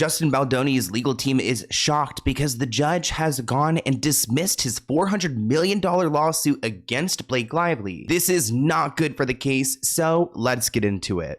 Justin Baldoni's legal team is shocked because the judge has gone and dismissed his $400 million lawsuit against Blake Lively. This is not good for the case, so let's get into it.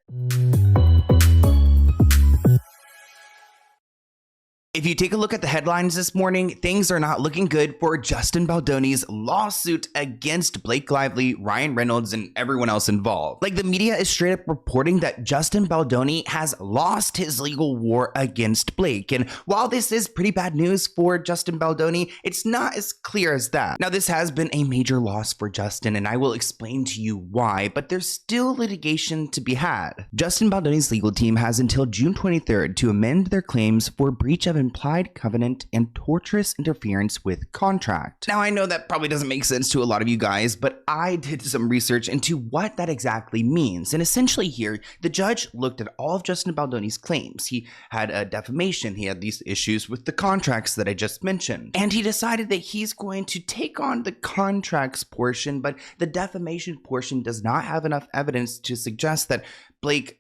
If you take a look at the headlines this morning, things are not looking good for Justin Baldoni's lawsuit against Blake Lively, Ryan Reynolds, and everyone else involved. Like, the media is straight up reporting that Justin Baldoni has lost his legal war against Blake. And while this is pretty bad news for Justin Baldoni, it's not as clear as that. Now, this has been a major loss for Justin, and I will explain to you why, but there's still litigation to be had. Justin Baldoni's legal team has until June 23rd to amend their claims for breach of implied covenant and tortious interference with contract. Now, I know that probably doesn't make sense to a lot of you guys, but I did some research into what that exactly means. And essentially here, the judge looked at all of Justin Baldoni's claims. He had a defamation, he had these issues with the contracts that I just mentioned, and he decided that he's going to take on the contracts portion, but the defamation portion does not have enough evidence to suggest that Blake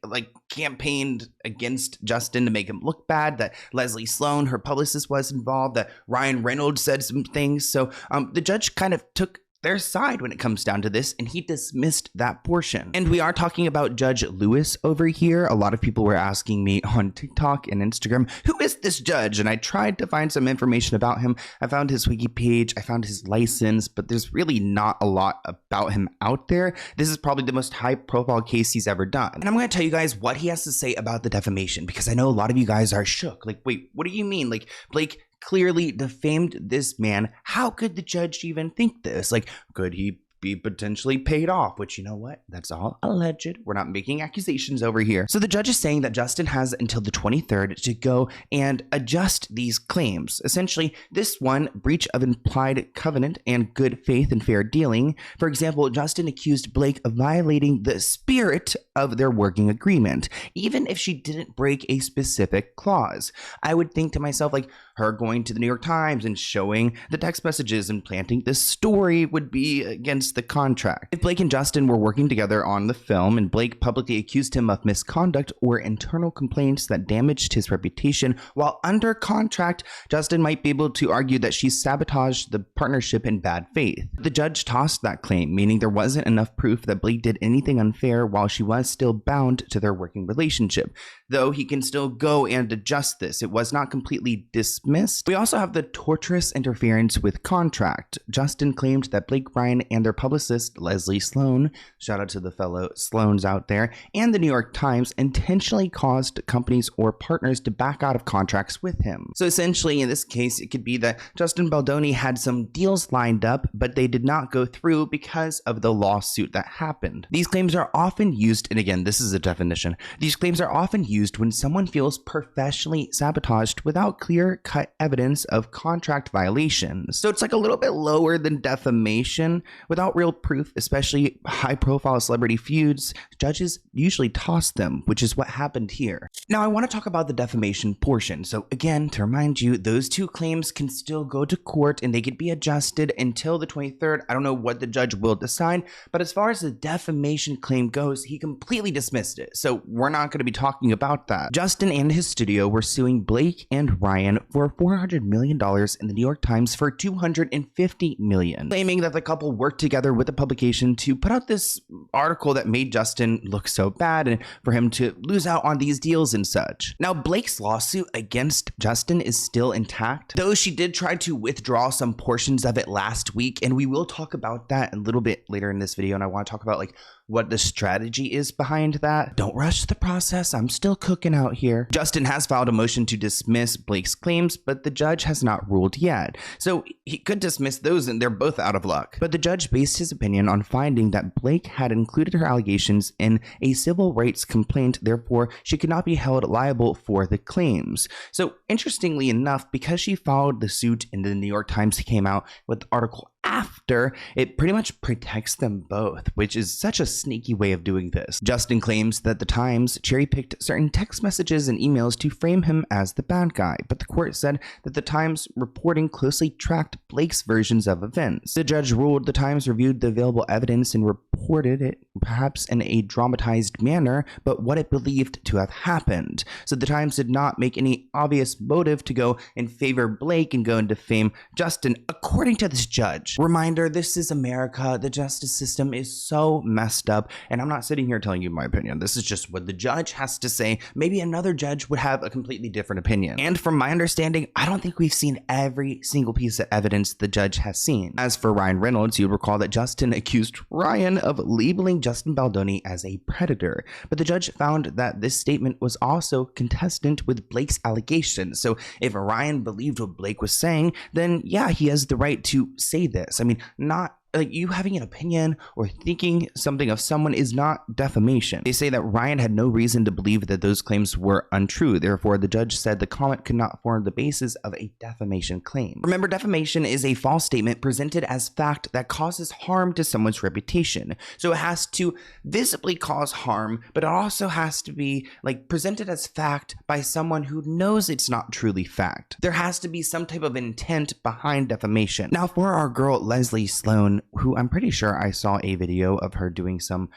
campaigned against Justin to make him look bad, that Leslie Sloan, her publicist, was involved, that Ryan Reynolds said some things. So the judge kind of took their side when it comes down to this, and he dismissed that portion. And we are talking about Judge Lewis over here. A lot of people were asking me on TikTok and Instagram, who is this judge? And I tried to find some information about him. I found his wiki page, I found his license, but there's really not a lot about him out there. This is probably the most high profile case he's ever done. And I'm going to tell you guys what he has to say about the defamation, because I know a lot of you guys are shook. Like, wait, what do you mean? Like, Blake clearly defamed this man. How could the judge even think this? Like, could he be potentially paid off? Which, you know what? That's all alleged. We're not making accusations over here. So the judge is saying that Justin has until the 23rd to go and adjust these claims. Essentially, this one, breach of implied covenant and good faith and fair dealing. For example, Justin accused Blake of violating the spirit of their working agreement, even if she didn't break a specific clause. I would think to myself, like, her going to the New York Times and showing the text messages and planting this story would be against the contract. If Blake and Justin were working together on the film and Blake publicly accused him of misconduct or internal complaints that damaged his reputation while under contract, Justin might be able to argue that she sabotaged the partnership in bad faith. The judge tossed that claim, meaning there wasn't enough proof that Blake did anything unfair while she was still bound to their working relationship. Though he can still go and adjust this. It was not completely dismissed. We also have the torturous interference with contract. Justin claimed that Blake Ryan and their publicist, Leslie Sloan, shout out to the fellow Sloans out there, and the New York Times intentionally caused companies or partners to back out of contracts with him. So essentially, in this case, it could be that Justin Baldoni had some deals lined up, but they did not go through because of the lawsuit that happened. These claims are often used, and again, this is a definition, these claims are often used when someone feels professionally sabotaged without clear-cut evidence of contract violations. So it's like a little bit lower than defamation. Without real proof, especially high-profile celebrity feuds, judges usually toss them, which is what happened here. Now, I want to talk about the defamation portion. So again, to remind you, those two claims can still go to court and they could be adjusted until the 23rd. I don't know what the judge will decide, but as far as the defamation claim goes, he completely dismissed it. So we're not going to be talking about that. Justin and his studio were suing Blake and Ryan for $400 million and the New York Times for $250 million, claiming that the couple worked together with the publication to put out this article that made Justin look so bad and for him to lose out on these deals and such. Now, Blake's lawsuit against Justin is still intact, though she did try to withdraw some portions of it last week, and we will talk about that a little bit later in this video, and I want to talk about what the strategy is behind that. Don't rush the process. I'm still cooking out here. Justin has filed a motion to dismiss Blake's claims, but the judge has not ruled yet. So he could dismiss those and they're both out of luck. But the judge based his opinion on finding that Blake had included her allegations in a civil rights complaint, therefore she could not be held liable for the claims. So interestingly enough, because she filed the suit and the New York Times came out with the article after, it pretty much protects them both, which is such a sneaky way of doing this. Justin claims that the Times cherry-picked certain text messages and emails to frame him as the bad guy, but the court said that the Times reporting closely tracked Blake's versions of events. The judge ruled the Times reviewed the available evidence and reported reported it perhaps in a dramatized manner, but what it believed to have happened. So the Times did not make any obvious motive to go and favor Blake and go and defame Justin, according to this judge. Reminder, this is America. The justice system is so messed up, and I'm not sitting here telling you my opinion. This is just what the judge has to say. Maybe another judge would have a completely different opinion. And from my understanding, I don't think we've seen every single piece of evidence the judge has seen. As for Ryan Reynolds, you'll recall that Justin accused Ryan of labeling Justin Baldoni as a predator, but the judge found that this statement was also consistent with Blake's allegations. So if Ryan believed what Blake was saying, then yeah, he has the right to say this. I mean, not like you having an opinion or thinking something of someone is not defamation. They say that Ryan had no reason to believe that those claims were untrue. Therefore, the judge said the comment could not form the basis of a defamation claim. Remember, defamation is a false statement presented as fact that causes harm to someone's reputation. So it has to visibly cause harm, but it also has to be like presented as fact by someone who knows it's not truly fact. There has to be some type of intent behind defamation. Now, for our girl Leslie Sloan, who I'm pretty sure I saw a video of her doing some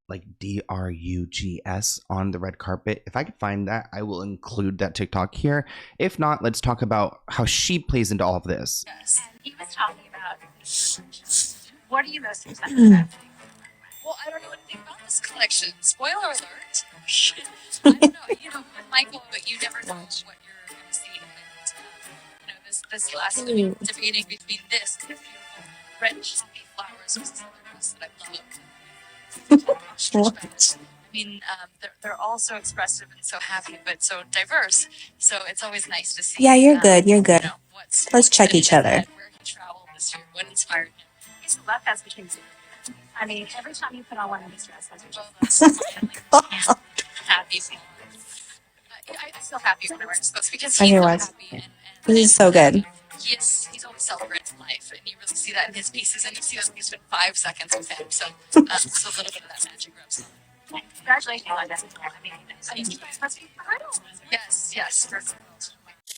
like drugs on the red carpet. If I could find that, I will include that TikTok here. If not, let's talk about how she plays into all of this. Yes. And he was talking about, what are you most excited about? Well, I don't know anything about this collection. Spoiler alert. I don't know. You know, Michael, but you never know what you're going to see. And, you know, this last debating between this beautiful red poppy flowers versus other ones that I love. I mean, they're all so expressive and so happy, but so diverse. So it's always nice to see. Yeah, you're good. You're good. You know, Let's check each other. Where he traveled this year, what inspired him. He's the left has between two. I mean, every time you put on one of these dresses, Happy. I feel happy when I wear this because I he's hear so what. happy. And This is so good. he's always celebrating life, and you really see that in his pieces, and you see that when you spend 5 seconds with him. So a little bit of that magic rubs. congratulations on that. I mean, Yes.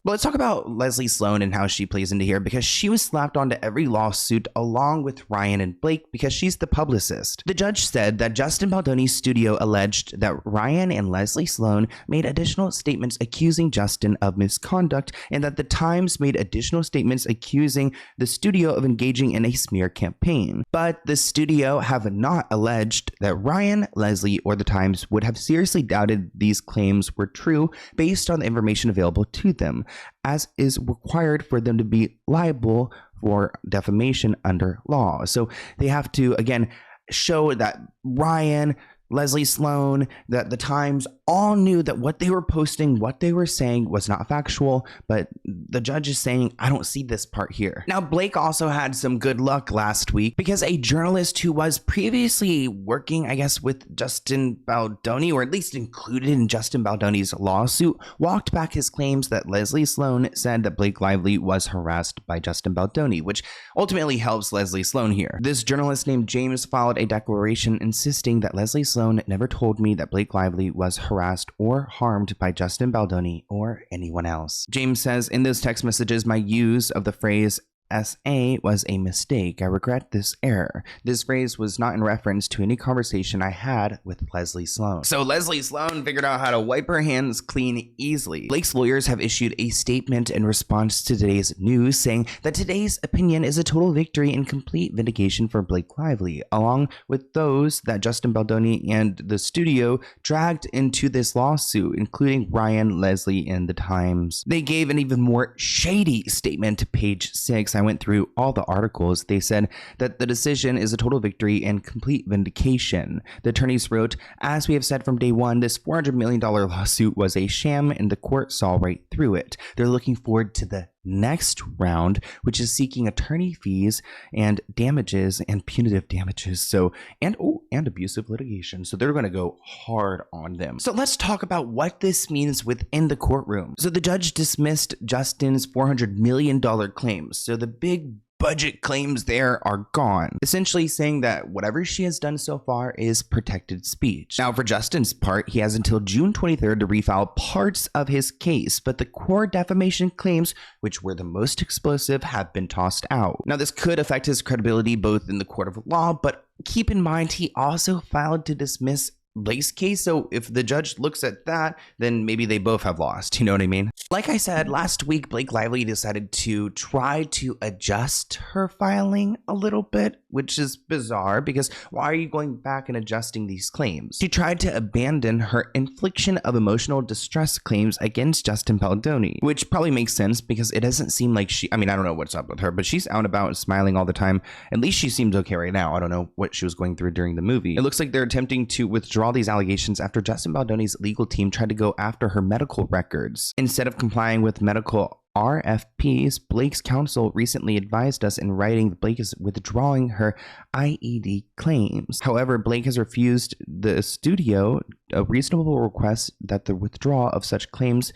But let's talk about Leslie Sloan and how she plays into here, because she was slapped onto every lawsuit along with Ryan and Blake because she's the publicist. The judge said that Justin Baldoni's studio alleged that Ryan and Leslie Sloan made additional statements accusing Justin of misconduct, and that the Times made additional statements accusing the studio of engaging in a smear campaign. But the studio have not alleged that Ryan, Leslie, or the Times would have seriously doubted these claims were true based on the information available to them, as is required for them to be liable for defamation under law. So they have to, again, show that Ryan, Leslie Sloan, that the Times all knew that what they were posting, what they were saying was not factual, but the judge is saying, I don't see this part here. Now, Blake also had some good luck last week because a journalist who was previously working, I guess, with Justin Baldoni, or at least included in Justin Baldoni's lawsuit, walked back his claims that Leslie Sloan said that Blake Lively was harassed by Justin Baldoni, which ultimately helps Leslie Sloan here. This journalist named James filed a declaration insisting that Leslie Sloan never told me that Blake Lively was harassed or harmed by Justin Baldoni or anyone else. James says, in those text messages, my use of the phrase SA was a mistake. I regret this error. This phrase was not in reference to any conversation I had with Leslie Sloan. So Leslie Sloan figured out how to wipe her hands clean easily. Blake's lawyers have issued a statement in response to today's news saying that today's opinion is a total victory and complete vindication for Blake Lively, along with those that Justin Baldoni and the studio dragged into this lawsuit, including Ryan, Leslie, and the Times. They gave an even more shady statement to page 6. I went through all the articles. They said that the decision is a total victory and complete vindication. The attorneys wrote, as we have said from day one, this $400 million lawsuit was a sham and the court saw right through it. They're looking forward to the next round, which is seeking attorney fees and damages and punitive damages. So, and abusive litigation. So they're going to go hard on them. So let's talk about what this means within the courtroom. So the judge dismissed Justin's $400 million claims. So the big budget claims there are gone, essentially saying that whatever she has done so far is protected speech. Now, for Justin's part, he has until June 23rd to refile parts of his case, but the core defamation claims, which were the most explosive, have been tossed out. Now, this could affect his credibility both in the court of law, but keep in mind he also filed to dismiss Blake's case, so if the judge looks at that, then maybe they both have lost, you know what I mean? Like I said, last week, Blake Lively decided to try to adjust her filing a little bit, which is bizarre because why are you going back and adjusting these claims? She tried to abandon her infliction of emotional distress claims against Justin Baldoni, which probably makes sense because it doesn't seem like I don't know what's up with her, but she's out and about and smiling all the time. At least she seems okay right now. I don't know what she was going through during the movie. It looks like they're attempting to withdraw these allegations after Justin Baldoni's legal team tried to go after her medical records. Instead of complying with medical RFPs, Blake's counsel recently advised us in writing that Blake is withdrawing her IED claims. However, Blake has refused the studio a reasonable request that the withdrawal of such claims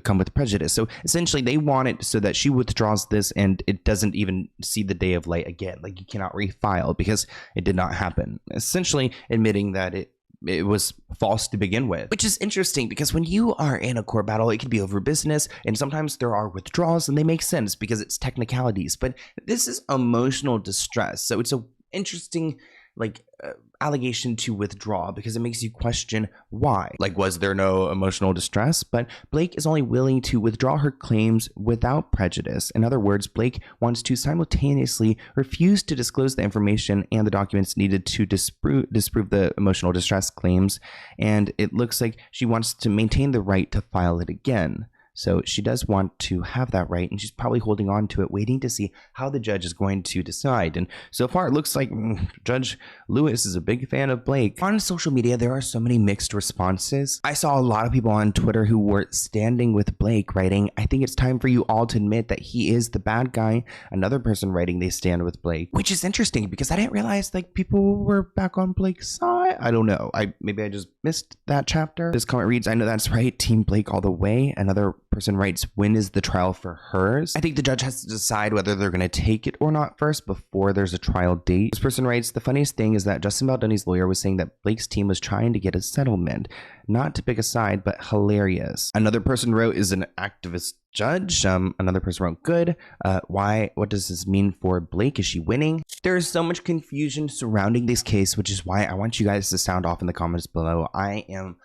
come with prejudice. So essentially they want it so that she withdraws this and it doesn't even see the day of light again. Like, you cannot refile because it did not happen. Essentially admitting that it was false to begin with, which is interesting because when you are in a court battle, it can be over business, and sometimes there are withdrawals and they make sense because it's technicalities, but this is emotional distress. So it's a interesting allegation to withdraw because it makes you question why. Like, was there no emotional distress? But Blake is only willing to withdraw her claims without prejudice. In other words, Blake wants to simultaneously refuse to disclose the information and the documents needed to disprove the emotional distress claims, and it looks like she wants to maintain the right to file it again. So she does want to have that right, and she's probably holding on to it, waiting to see how the judge is going to decide. And so far, it looks like Judge Lewis is a big fan of Blake. On social media, there are so many mixed responses. I saw a lot of people on Twitter who were standing with Blake, writing, "I think it's time for you all to admit that he is the bad guy." Another person writing, "They stand with Blake," which is interesting because I didn't realize people were back on Blake's side. I don't know. Maybe I just missed that chapter. This comment reads, "I know that's right. Team Blake all the way." Another person writes, "When is the trial for hers?" I think the judge has to decide whether they're going to take it or not first before there's a trial date. This person writes, "The funniest thing is that Justin Baldoni's lawyer was saying that Blake's team was trying to get a settlement. Not to pick a side, but hilarious." Another person wrote, "Is an activist judge." Another person wrote, "Good. What does this mean for Blake? Is she winning?" There is so much confusion surrounding this case, which is why I want you guys to sound off in the comments below. I am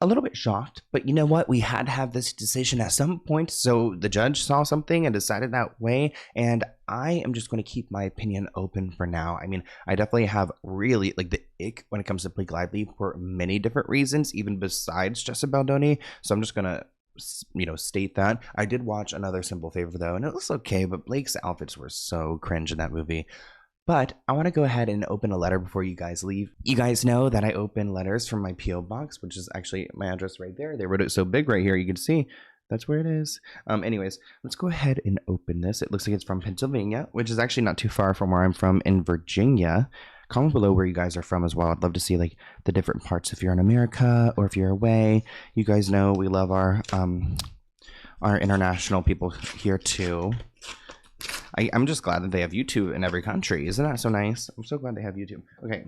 a little bit shocked, but you know what? We had to have this decision at some point, so the judge saw something and decided that way, and I am just going to keep my opinion open for now. I mean, I definitely have really the ick when it comes to Blake Lively for many different reasons, even besides Justin Baldoni, so I'm just going to state that. I did watch Another Simple Favor though, and it was okay, but Blake's outfits were so cringe in that movie. But I want to go ahead and open a letter before you guys leave. You guys know that I open letters from my P.O. box, which is actually my address right there. They wrote it so big right here, you can see. That's where it is. Anyways, let's go ahead and open this. It looks like it's from Pennsylvania, which is actually not too far from where I'm from in Virginia. Comment below where you guys are from as well. I'd love to see the different parts if you're in America or if you're away. You guys know we love our international people here too. I'm just glad that they have YouTube in every country. Isn't that so nice? I'm so glad they have YouTube. Okay.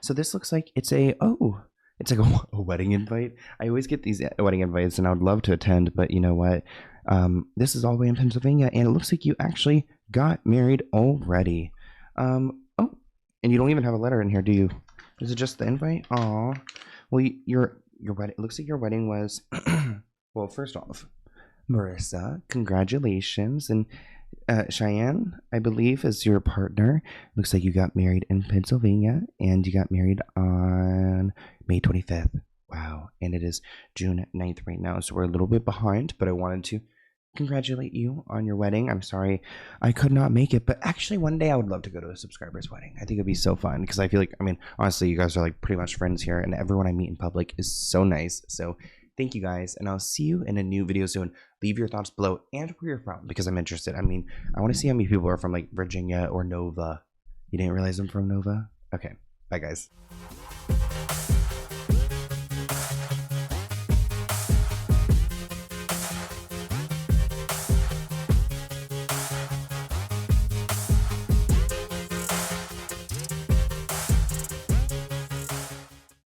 So this looks like it's it's like a wedding invite. I always get these wedding invites and I would love to attend, but you know what? This is all the way in Pennsylvania, and it looks like you actually got married already. Oh, and you don't even have a letter in here, do you? Is it just the invite? Aw. Well, your wedding, it looks like your wedding was, well, first off, Marissa, congratulations. And Cheyenne, I believe, is your partner. Looks like you got married in Pennsylvania, and you got married on May 25th. Wow. And it is June 9th right now, so we're a little bit behind, but I wanted to congratulate you on your wedding. I'm sorry I could not make it, but actually one day I would love to go to a subscriber's wedding. I think it'd be so fun because I feel like, honestly, you guys are pretty much friends here, and everyone I meet in public is so nice. So thank you guys, and I'll see you in a new video soon. Leave your thoughts below and where you're from because I'm interested. I want to see how many people are from Virginia or Nova. You didn't realize I'm from Nova? Okay, bye guys.